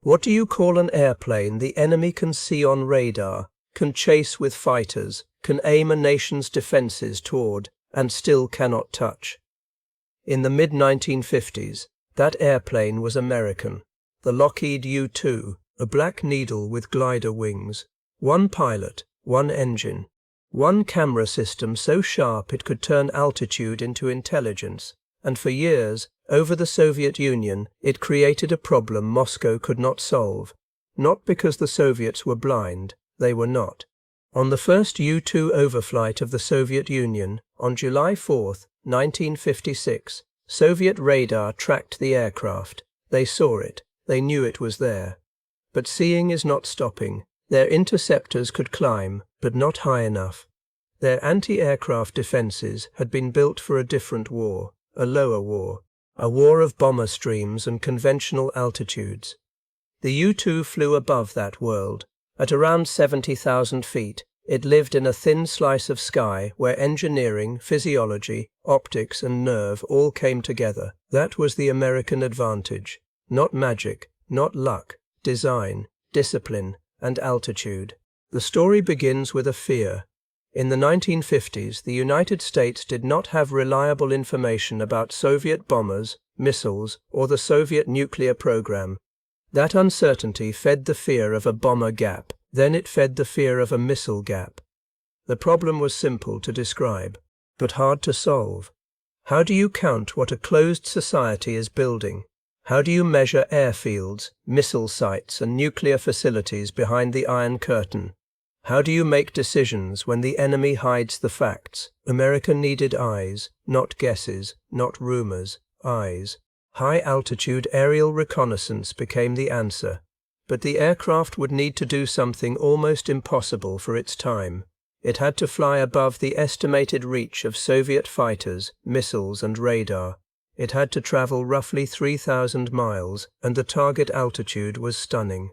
What do you call an airplane the enemy can see on radar, can chase with fighters, can aim a nation's defenses toward, and still cannot touch? In the mid-1950s, that airplane was American. The Lockheed U-2, a Black Needle with glider wings. One pilot, one engine. One camera system so sharp it could turn altitude into intelligence. And for years, over the Soviet Union, it created a problem Moscow could not solve. Not because the Soviets were blind, they were not. On the first U-2 overflight of the Soviet Union, on July 4, 1956, Soviet radar tracked the aircraft. They saw it. They knew it was there. But seeing is not stopping. Their interceptors could climb, but not high enough. Their anti-aircraft defenses had been built for a different war, a lower war, a war of bomber streams and conventional altitudes. The U-2 flew above that world. At around 70,000 feet, it lived in a thin slice of sky where engineering, physiology, optics and nerve all came together. That was the American advantage. Not magic, not luck, design, discipline, and altitude. The story begins with a fear. In the 1950s, the United States did not have reliable information about Soviet bombers, missiles, or the Soviet nuclear program. That uncertainty fed the fear of a bomber gap. Then it fed the fear of a missile gap. The problem was simple to describe, but hard to solve. How do you count what a closed society is building? How do you measure airfields, missile sites, and nuclear facilities behind the Iron Curtain? How do you make decisions when the enemy hides the facts? America needed eyes, not guesses, not rumors, eyes. High-altitude aerial reconnaissance became the answer. But the aircraft would need to do something almost impossible for its time. It had to fly above the estimated reach of Soviet fighters, missiles, and radar. It had to travel roughly 3,000 miles, and the target altitude was stunning: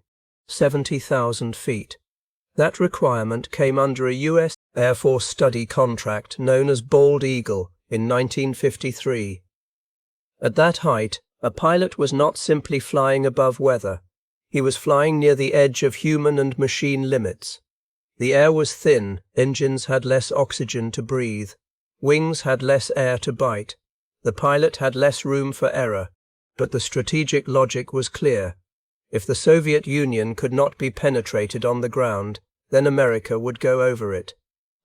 70,000 feet. That requirement came under a U.S. Air Force study contract known as Bald Eagle in 1953. At that height, a pilot was not simply flying above weather. He was flying near the edge of human and machine limits. The air was thin, engines had less oxygen to breathe, wings had less air to bite, the pilot had less room for error, but the strategic logic was clear. If the Soviet Union could not be penetrated on the ground, then America would go over it.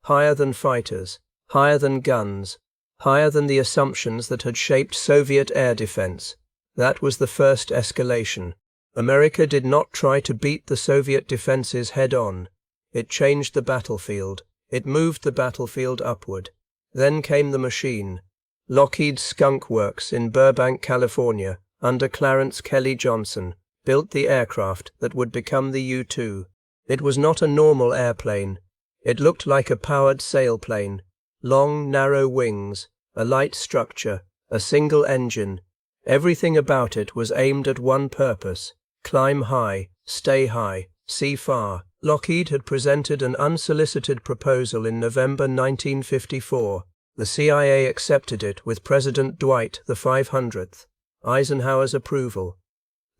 Higher than fighters, higher than guns, higher than the assumptions that had shaped Soviet air defense. That was the first escalation. America did not try to beat the Soviet defenses head-on. It changed the battlefield. It moved the battlefield upward. Then came the machine. Lockheed's Skunk Works in Burbank, California, under Clarence Kelly Johnson, built the aircraft that would become the U-2. It was not a normal airplane. It looked like a powered sailplane. Long, narrow wings, a light structure, a single engine. Everything about it was aimed at one purpose: climb high, stay high, see far. Lockheed had presented an unsolicited proposal in November 1954. The CIA accepted it with President Dwight the 500th, Eisenhower's approval.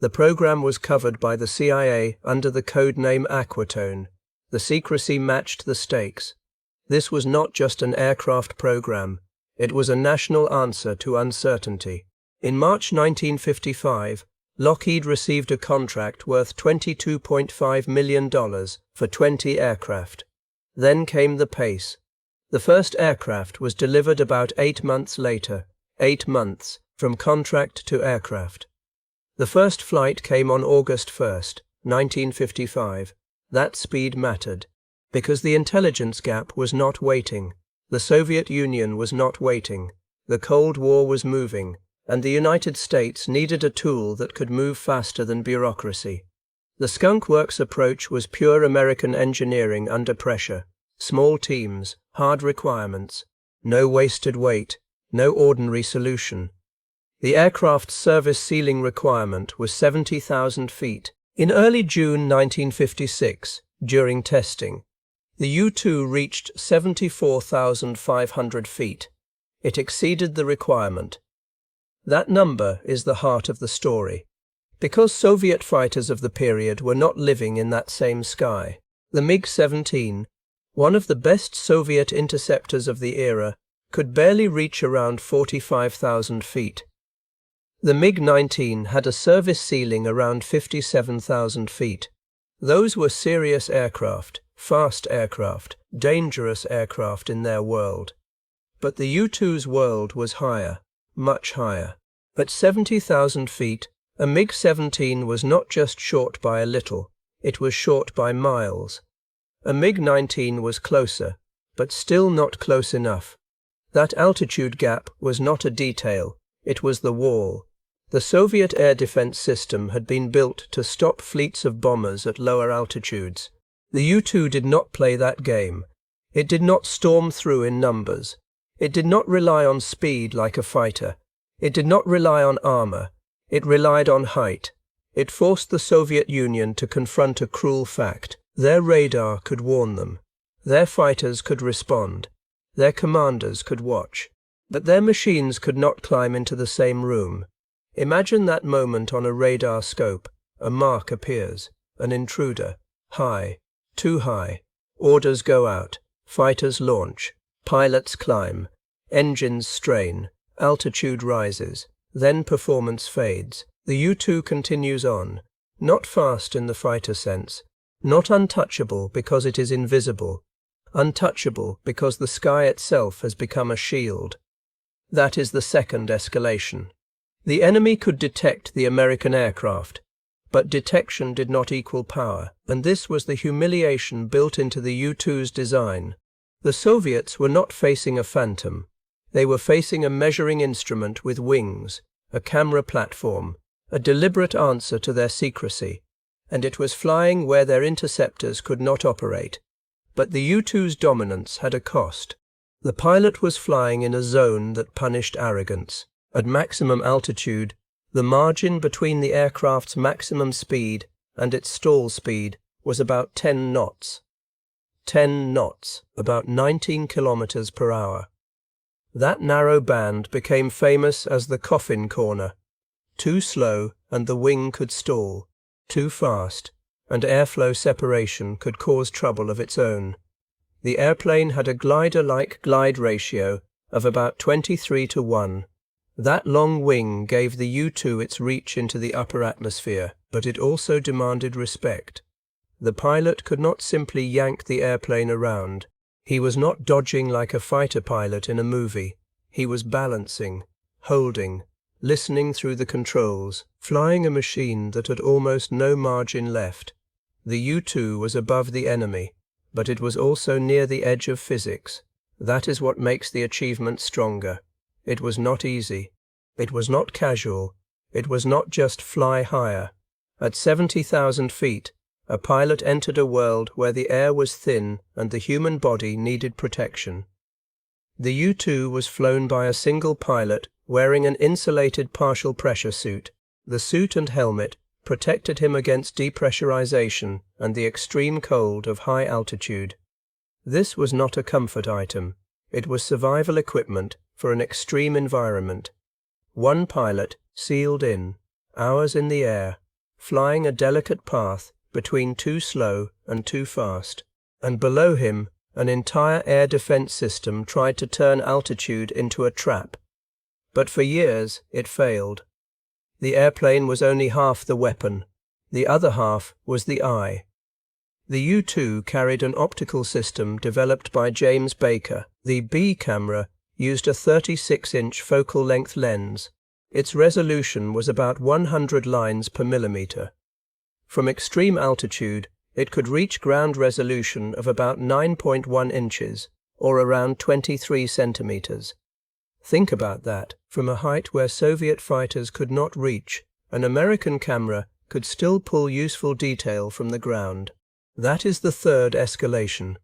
The program was covered by the CIA under the code name Aquatone. The secrecy matched the stakes. This was not just an aircraft program. It was a national answer to uncertainty. In March 1955, Lockheed received a contract worth $22.5 million for 20 aircraft. Then came the pace. The first aircraft was delivered about 8 months later, 8 months from contract to aircraft. The first flight came on August 1, 1955. That speed mattered, because the intelligence gap was not waiting. The Soviet Union was not waiting. The Cold War was moving, and the United States needed a tool that could move faster than bureaucracy. The Skunk Works approach was pure American engineering under pressure. Small teams, hard requirements, no wasted weight, no ordinary solution. The aircraft's service ceiling requirement was 70,000 feet. In early June 1956, during testing, the U-2 reached 74,500 feet. It exceeded the requirement. That number is the heart of the story. Because Soviet fighters of the period were not living in that same sky. The MiG-17, one of the best Soviet interceptors of the era, could barely reach around 45,000 feet. The MiG-19 had a service ceiling around 57,000 feet. Those were serious aircraft, fast aircraft, dangerous aircraft in their world. But the U-2's world was higher, much higher. At 70,000 feet, a MiG-17 was not just short by a little, it was short by miles. A MiG-19 was closer, but still not close enough. That altitude gap was not a detail, it was the wall. The Soviet air defense system had been built to stop fleets of bombers at lower altitudes. The U-2 did not play that game. It did not storm through in numbers. It did not rely on speed like a fighter. It did not rely on armor. It relied on height. It forced the Soviet Union to confront a cruel fact. Their radar could warn them. Their fighters could respond. Their commanders could watch. But their machines could not climb into the same room. Imagine that moment on a radar scope. A mark appears. An intruder. High. Too high. Orders go out. Fighters launch. Pilots climb. Engines strain. Altitude rises. Then performance fades. The U-2 continues on. Not fast in the fighter sense. Not untouchable because it is invisible. Untouchable because the sky itself has become a shield. That is the second escalation. The enemy could detect the American aircraft, but detection did not equal power, and this was the humiliation built into the U-2's design. The Soviets were not facing a phantom. They were facing a measuring instrument with wings, a camera platform, a deliberate answer to their secrecy, and it was flying where their interceptors could not operate. But the U-2's dominance had a cost. The pilot was flying in a zone that punished arrogance. At maximum altitude, the margin between the aircraft's maximum speed and its stall speed was about 10 knots. 10 knots, about 19 kilometers per hour. That narrow band became famous as the coffin corner. Too slow and the wing could stall. Too fast and airflow separation could cause trouble of its own. The airplane had a glider-like glide ratio of about 23:1. That long wing gave the U-2 its reach into the upper atmosphere, but it also demanded respect. The pilot could not simply yank the airplane around. He was not dodging like a fighter pilot in a movie. He was balancing, holding, listening through the controls, flying a machine that had almost no margin left. The U-2 was above the enemy, but it was also near the edge of physics. That is what makes the achievement stronger. It was not easy. It was not casual. It was not just fly higher. At 70,000 feet, a pilot entered a world where the air was thin and the human body needed protection. The U-2 was flown by a single pilot wearing an insulated partial pressure suit. The suit and helmet protected him against depressurization and the extreme cold of high altitude. This was not a comfort item. It was survival equipment for an extreme environment. One pilot, sealed in, hours in the air, flying a delicate path between too slow and too fast, and below him an entire air defense system tried to turn altitude into a trap. But for years it failed. The airplane was only half the weapon. The other half was the eye. The U-2 carried an optical system developed by James Baker. The B camera used a 36-inch focal length lens. Its resolution was about 100 lines per millimeter. From extreme altitude, it could reach ground resolution of about 9.1 inches, or around 23 centimeters. Think about that. From a height where Soviet fighters could not reach, an American camera could still pull useful detail from the ground. That is the third escalation.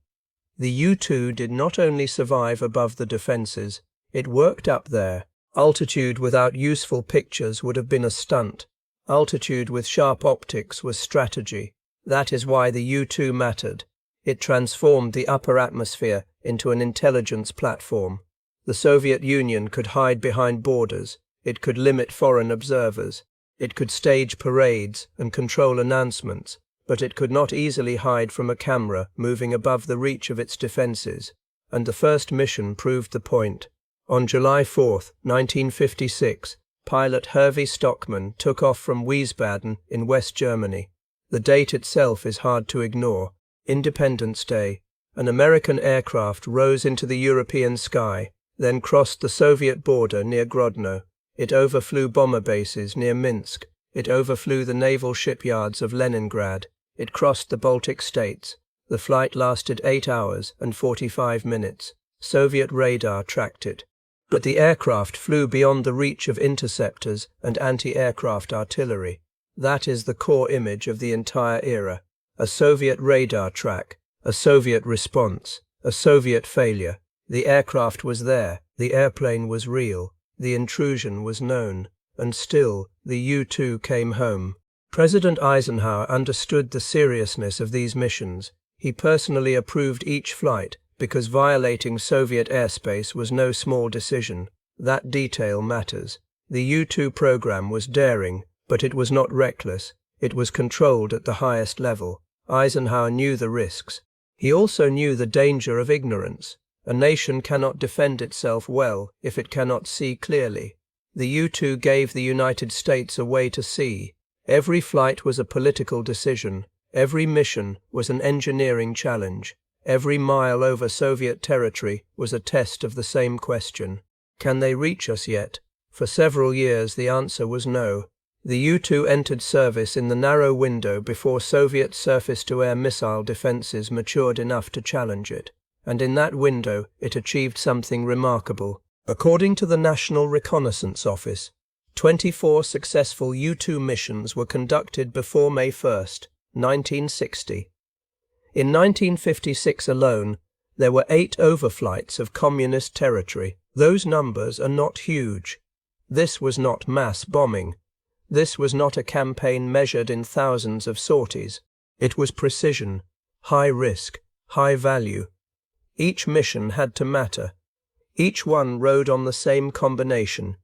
The U-2 did not only survive above the defenses, it worked up there. Altitude without useful pictures would have been a stunt. Altitude with sharp optics was strategy. That is why the U-2 mattered. It transformed the upper atmosphere into an intelligence platform. The Soviet Union could hide behind borders. It could limit foreign observers. It could stage parades and control announcements, but it could not easily hide from a camera moving above the reach of its defenses, and the first mission proved the point. On July 4, 1956, pilot Hervé Stockmann took off from Wiesbaden in West Germany. The date itself is hard to ignore. Independence Day. An American aircraft rose into the European sky, then crossed the Soviet border near Grodno. It overflew bomber bases near Minsk. It overflew the naval shipyards of Leningrad. It crossed the Baltic states. The flight lasted 8 hours and 45 minutes. Soviet radar tracked it. But the aircraft flew beyond the reach of interceptors and anti-aircraft artillery. That is the core image of the entire era. A Soviet radar track, a Soviet response, a Soviet failure. The aircraft was there, the airplane was real, the intrusion was known, and still the U-2 came home. President Eisenhower understood the seriousness of these missions. He personally approved each flight because violating Soviet airspace was no small decision. That detail matters. The U-2 program was daring, but it was not reckless. It was controlled at the highest level. Eisenhower knew the risks. He also knew the danger of ignorance. A nation cannot defend itself well if it cannot see clearly. The U-2 gave the United States a way to see. Every flight was a political decision. Every mission was an engineering challenge. Every mile over Soviet territory was a test of the same question. Can they reach us yet? For several years the answer was no. The U-2 entered service in the narrow window before Soviet surface-to-air missile defenses matured enough to challenge it. And in that window it achieved something remarkable. According to the National Reconnaissance Office, 24 successful U-2 missions were conducted before May 1, 1960. In 1956 alone, there were 8 overflights of communist territory. Those numbers are not huge. This was not mass bombing. This was not a campaign measured in thousands of sorties. It was precision, high risk, high value. Each mission had to matter. Each one rode on the same combination: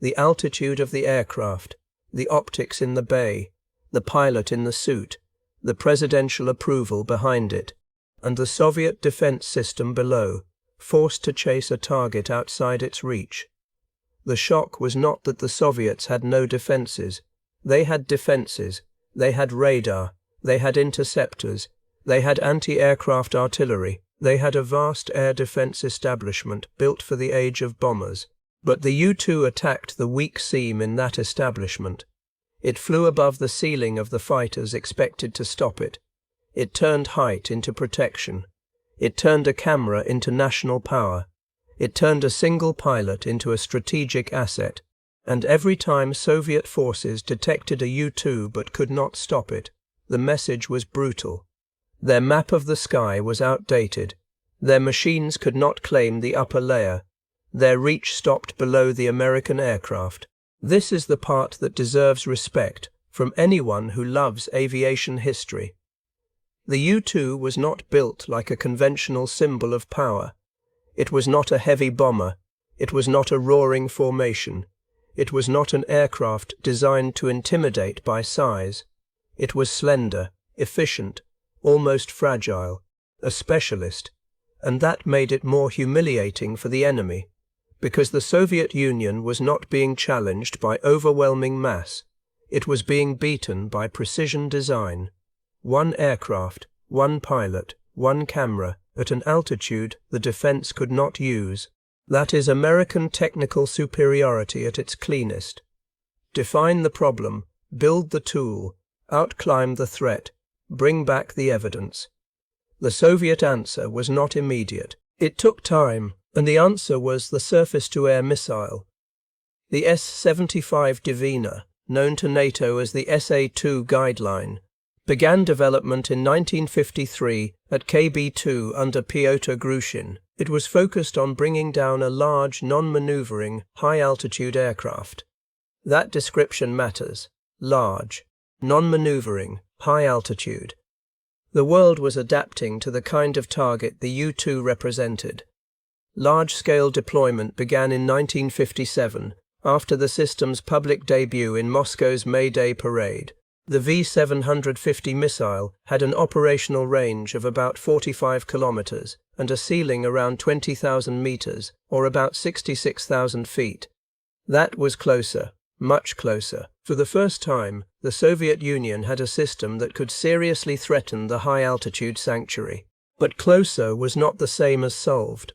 the altitude of the aircraft, the optics in the bay, the pilot in the suit, the presidential approval behind it, and the Soviet defense system below, forced to chase a target outside its reach. The shock was not that the Soviets had no defenses. They had defenses. They had radar. They had interceptors. They had anti-aircraft artillery. They had a vast air defense establishment built for the age of bombers. But the U-2 attacked the weak seam in that establishment. It flew above the ceiling of the fighters expected to stop it. It turned height into protection. It turned a camera into national power. It turned a single pilot into a strategic asset. And every time Soviet forces detected a U-2 but could not stop it, the message was brutal. Their map of the sky was outdated. Their machines could not claim the upper layer. Their reach stopped below the American aircraft. This is the part that deserves respect from anyone who loves aviation history. The U-2 was not built like a conventional symbol of power. It was not a heavy bomber. It was not a roaring formation. It was not an aircraft designed to intimidate by size. It was slender, efficient, almost fragile, a specialist, and that made it more humiliating for the enemy, because the Soviet Union was not being challenged by overwhelming mass. It was being beaten by precision design. One aircraft, one pilot, one camera, at an altitude the defense could not use. That is American technical superiority at its cleanest. Define the problem, build the tool, outclimb the threat, bring back the evidence. The Soviet answer was not immediate. It took time, and the answer was the surface-to-air missile. The S-75 Divina, known to NATO as the SA-2 guideline, began development in 1953 at KB-2 under Pyotr Grushin. It was focused on bringing down a large, non-maneuvering, high-altitude aircraft. That description matters. Large, non-maneuvering, high altitude. The world was adapting to the kind of target the U-2 represented. Large-scale deployment began in 1957 After the system's public debut in Moscow's May Day parade, the V-750 missile had an operational range of about 45 kilometers and a ceiling around 20,000 meters, or about 66,000 feet. That was closer, much closer. For the first time, the Soviet Union had a system that could seriously threaten the high-altitude sanctuary. But closer was not the same as solved.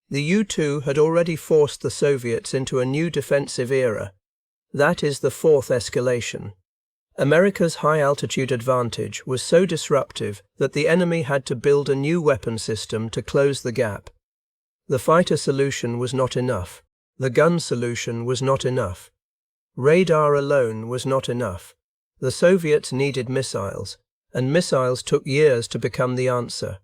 The U-2 had already forced the Soviets into a new defensive era. That is the fourth escalation. America's high-altitude advantage was so disruptive that the enemy had to build a new weapon system to close the gap. The fighter solution was not enough. The gun solution was not enough. Radar alone was not enough. The Soviets needed missiles, and missiles took years to become the answer.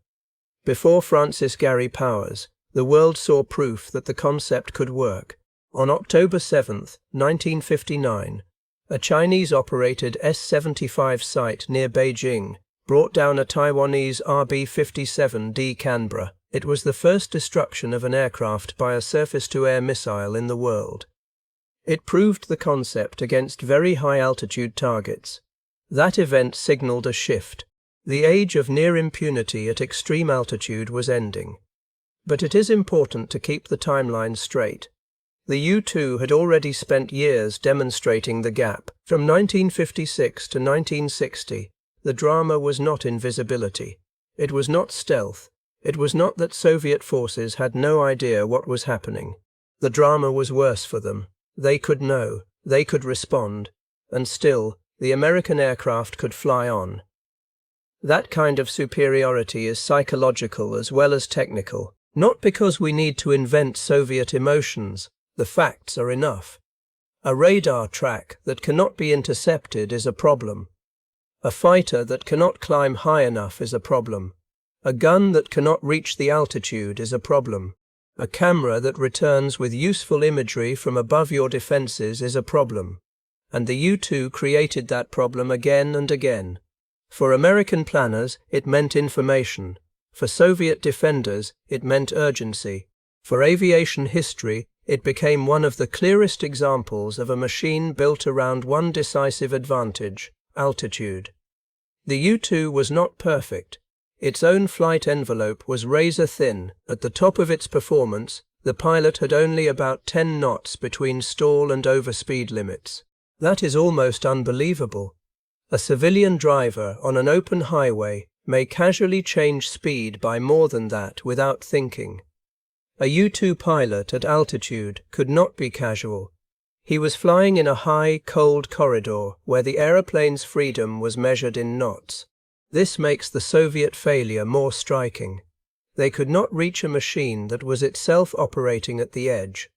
Before Francis Gary Powers, the world saw proof that the concept could work. On October 7, 1959, a Chinese-operated S-75 site near Beijing brought down a Taiwanese RB-57D Canberra. It was the first destruction of an aircraft by a surface-to-air missile in the world. It proved the concept against very high-altitude targets. That event signaled a shift. The age of near impunity at extreme altitude was ending. But it is important to keep the timeline straight. The U-2 had already spent years demonstrating the gap. From 1956 to 1960, the drama was not invisibility. It was not stealth. It was not that Soviet forces had no idea what was happening. The drama was worse for them. They could know, they could respond, and still, the American aircraft could fly on. That kind of superiority is psychological as well as technical. Not because we need to invent Soviet emotions, the facts are enough. A radar track that cannot be intercepted is a problem. A fighter that cannot climb high enough is a problem. A gun that cannot reach the altitude is a problem. A camera that returns with useful imagery from above your defenses is a problem. And the U-2 created that problem again and again. For American planners, it meant information. For Soviet defenders, it meant urgency. For aviation history, it became one of the clearest examples of a machine built around one decisive advantage: altitude. The U-2 was not perfect. Its own flight envelope was razor-thin. At the top of its performance, the pilot had only about 10 knots between stall and overspeed limits. That is almost unbelievable. A civilian driver on an open highway may casually change speed by more than that without thinking. A U-2 pilot at altitude could not be casual. He was flying in a high, cold corridor where the aeroplane's freedom was measured in knots. This makes the Soviet failure more striking. They could not reach a machine that was itself operating at the edge.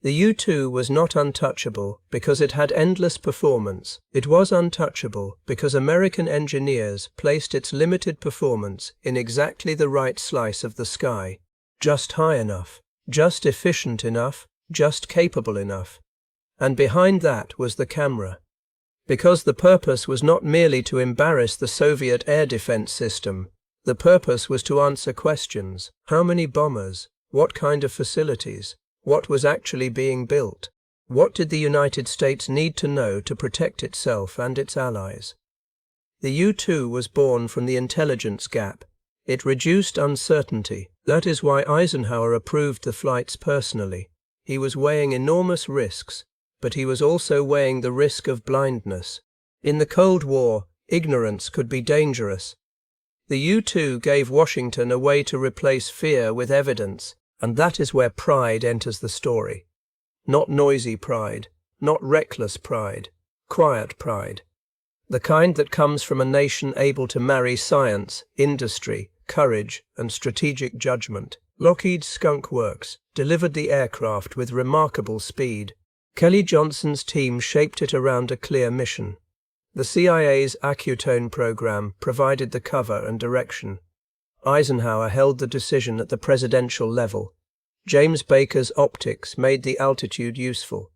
The U-2 was not untouchable because it had endless performance. It was untouchable because American engineers placed its limited performance in exactly the right slice of the sky. Just high enough, just efficient enough, just capable enough. And behind that was the camera. Because the purpose was not merely to embarrass the Soviet air defense system. The purpose was to answer questions. How many bombers? What kind of facilities? What was actually being built? What did the United States need to know to protect itself and its allies? The U-2 was born from the intelligence gap. It reduced uncertainty. That is why Eisenhower approved the flights personally. He was weighing enormous risks, but he was also weighing the risk of blindness. In the Cold War, ignorance could be dangerous. The U-2 gave Washington a way to replace fear with evidence, and that is where pride enters the story. Not noisy pride, not reckless pride, quiet pride. The kind that comes from a nation able to marry science, industry, courage, and strategic judgment. Lockheed's Skunk Works delivered the aircraft with remarkable speed. Kelly Johnson's team shaped it around a clear mission. The CIA's Accutone program provided the cover and direction. Eisenhower held the decision at the presidential level. James Baker's optics made the altitude useful.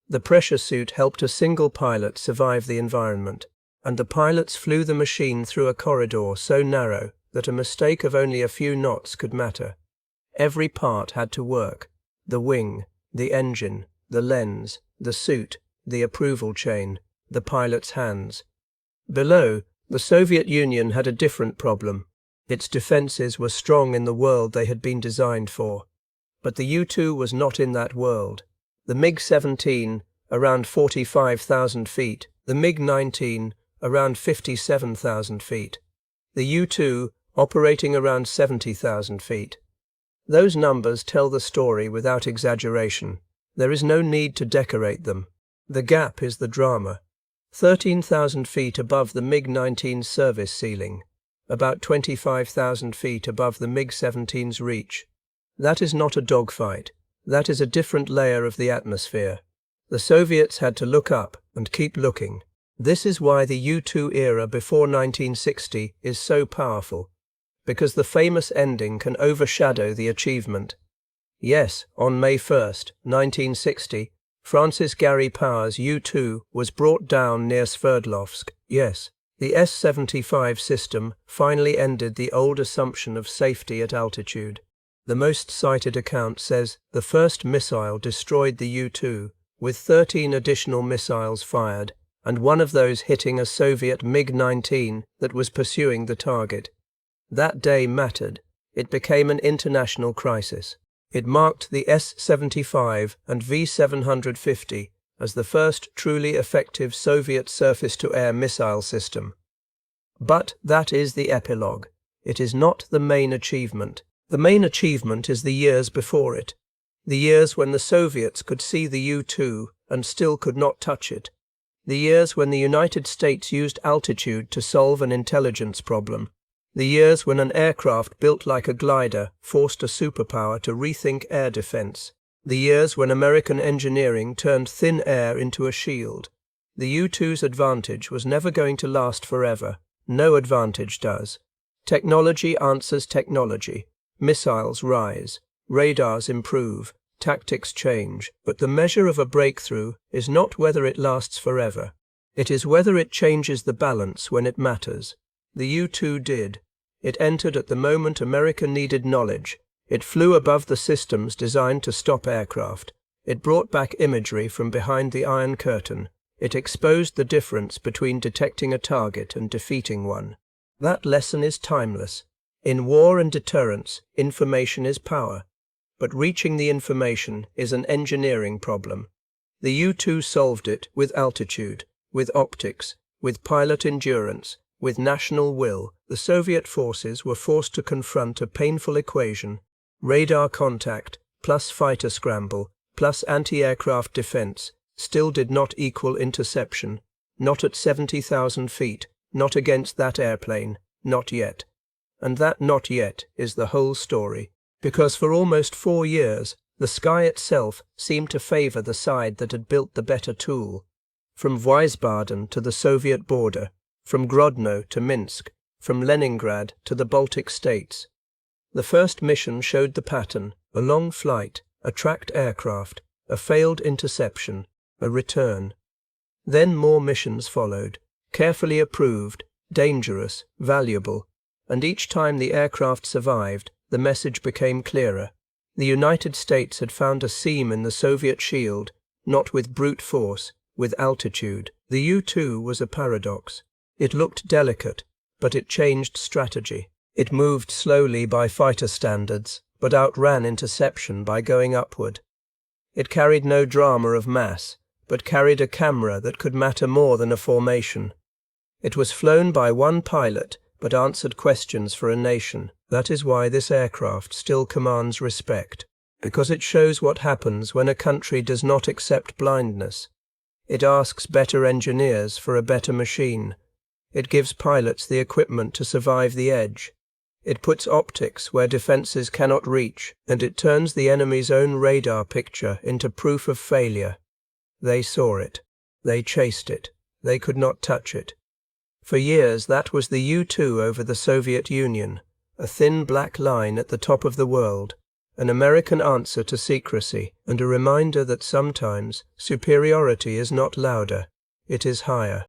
The pressure suit helped a single pilot survive the environment, and the pilots flew the machine through a corridor so narrow that a mistake of only a few knots could matter. Every part had to work: the wing, the engine, the lens, the suit, the approval chain, the pilot's hands. Below, the Soviet Union had a different problem. Its defenses were strong in the world they had been designed for. But the U-2 was not in that world. The MiG-17, around 45,000 feet, the MiG-19, around 57,000 feet. The U-2, operating around 70,000 feet. Those numbers tell the story without exaggeration. There is no need to decorate them. The gap is the drama. 13,000 feet above the MiG-19's service ceiling, about 25,000 feet above the MiG-17's reach. That is not a dogfight. That is a different layer of the atmosphere. The Soviets had to look up and keep looking. This is why the U-2 era before 1960 is so powerful, because the famous ending can overshadow the achievement. Yes, on May 1st, 1960, Francis Gary Power's U-2 was brought down near Sverdlovsk. Yes, the S-75 system finally ended the old assumption of safety at altitude. The most cited account says the first missile destroyed the U-2, with 13 additional missiles fired, and one of those hitting a Soviet MiG-19 that was pursuing the target. That day mattered. It became an international crisis. It marked the S-75 and V-750 as the first truly effective Soviet surface-to-air missile system. But that is the epilogue. It is not the main achievement. The main achievement is the years before it, the years when the Soviets could see the U-2 and still could not touch it, the years when the United States used altitude to solve an intelligence problem, the years when an aircraft built like a glider forced a superpower to rethink air defense, the years when American engineering turned thin air into a shield. The U-2's advantage was never going to last forever. No advantage does. Technology answers technology. Missiles rise, radars improve, tactics change, but the measure of a breakthrough is not whether it lasts forever. It is whether it changes the balance when it matters. The U-2 did. It entered at the moment America needed knowledge. It flew above the systems designed to stop aircraft. It brought back imagery from behind the Iron Curtain. It exposed the difference between detecting a target and defeating one. That lesson is timeless. In war and deterrence, information is power. But reaching the information is an engineering problem. The U-2 solved it with altitude, with optics, with pilot endurance, with national will. The Soviet forces were forced to confront a painful equation: radar contact plus fighter scramble plus anti-aircraft defense still did not equal interception. Not at 70,000 feet, not against that airplane, not yet. And that not yet is the whole story, because for almost 4 years, the sky itself seemed to favor the side that had built the better tool. From Wiesbaden to the Soviet border, from Grodno to Minsk, from Leningrad to the Baltic states. The first mission showed the pattern: a long flight, a tracked aircraft, a failed interception, a return. Then more missions followed, carefully approved, dangerous, valuable, and each time the aircraft survived, the message became clearer. The United States had found a seam in the Soviet shield, not with brute force, with altitude. The U-2 was a paradox. It looked delicate, but it changed strategy. It moved slowly by fighter standards, but outran interception by going upward. It carried no drama of mass, but carried a camera that could matter more than a formation. It was flown by one pilot, but answered questions for a nation. That is why this aircraft still commands respect, because it shows what happens when a country does not accept blindness. It asks better engineers for a better machine. It gives pilots the equipment to survive the edge. It puts optics where defenses cannot reach, and it turns the enemy's own radar picture into proof of failure. They saw it. They chased it. They could not touch it. For years that was the U-2 over the Soviet Union, a thin black line at the top of the world, an American answer to secrecy, and a reminder that sometimes superiority is not louder, it is higher.